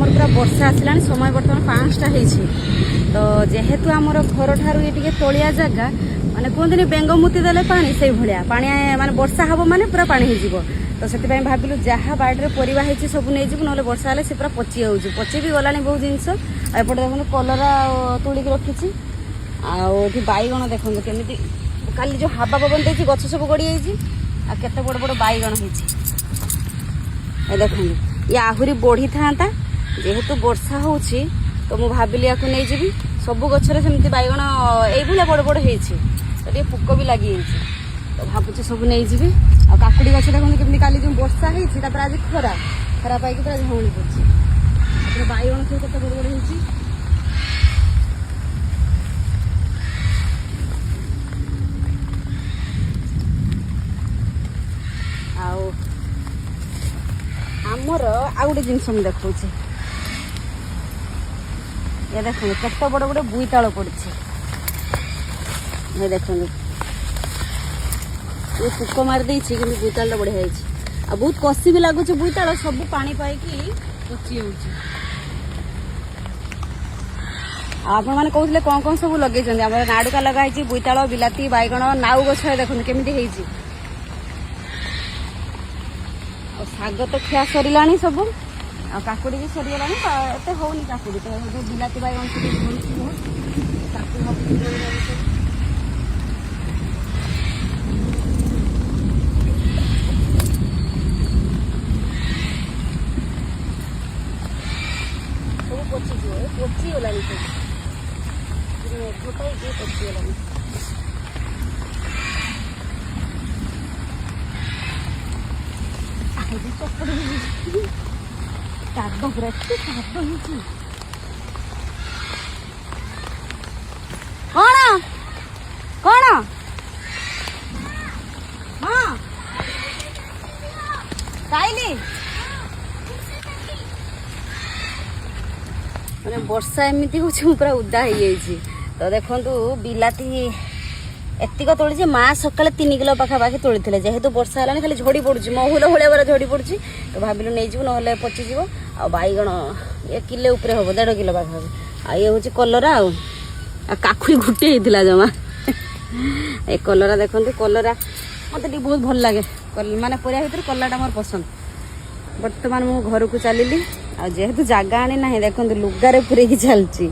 आमर पूरा वर्षा आसला समय बर्तमान 5टा होती तो जेहेतु आमर घर ठार ये टे तलिया जगह माने कहते बेंगमुती देले पानी से भाया पानी माने वर्षा हम माने पूरा पानी हो तो से भाविलु जहाँ बाड़े परिवा होती सब नहीं जीव ना वर्षा हेल्ले से पूरा पची जाऊँगी पची भी गलानी बहुत जिनस एपटे देखो कलरा तोलिक रखी आठ बैगण देखो केमी काली जो हवा पवन देती गछ सब गड़ी जाइए केते बड़ बड़ बैगण हो देखो ये आहरी बढ़ी था जेहेतु वर्षा हो तो मुझे भाविली या नहीं जी सब गचर सेमती बैगण ये बड़ बड़ हो पोक भी लगी तो भावुँ सब नहीं जी आ काकुड़ी गछ देखो केमी काली जो वर्षा होती आज खरा खरा पाई पूरा झौली पड़े बैगण सब केते बड़ बड़ हो आमर आ गोटे जिनस मुझे देखा ये देख केत बड़ बड़ बोईताल पड़ी ये देख ये पोक मारिदे कि बोईताल बढ़िया आ बहुत कषि भी लगुच बोईताल सब पानी पाई पची आपण मैंने कहते कौन कौन सब लगे नाड़ुका लगाई बोईताल बिलाती बैगण नाउ गछ देखो केमी शाग तो खिया सरला सब आ काकुड़ी भी सरीगला एत होनी काकुड़ी तो बिलाती बैगण सब पचिगला पचिगला कौन कौन हाँ खाइली मैंने वर्षा एमती हो पूरा उदा हो तो देखो बिलाती एतिक तोड़ी माँ सका 3 किलो पाखापाखि तोड़ी जेहेतु वर्षा है खाली झड़ी पड़ी महुल भाया बार झड़ी पड़ी तो भाविलु नहीं जीव ना पचिज आ बैगण ये किले उपरे हम 1.5 किलो पाखापाखि आ ये हूँ कलरा आ काकुड़ी गोटे होता जमा ये कलरा देखो कलरा मत बहुत भल लगे माने परिया भर कलराटा मोर पसंद बर्तमान मु घर को चलि आ जेहेतु जगह आनी ना देखो लुगारे पूरे चलती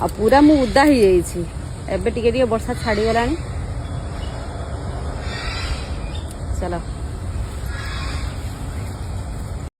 आ पूरा मु उदा हो जाइए एबे टिके वर्षा छाड़ी गलानी चलो।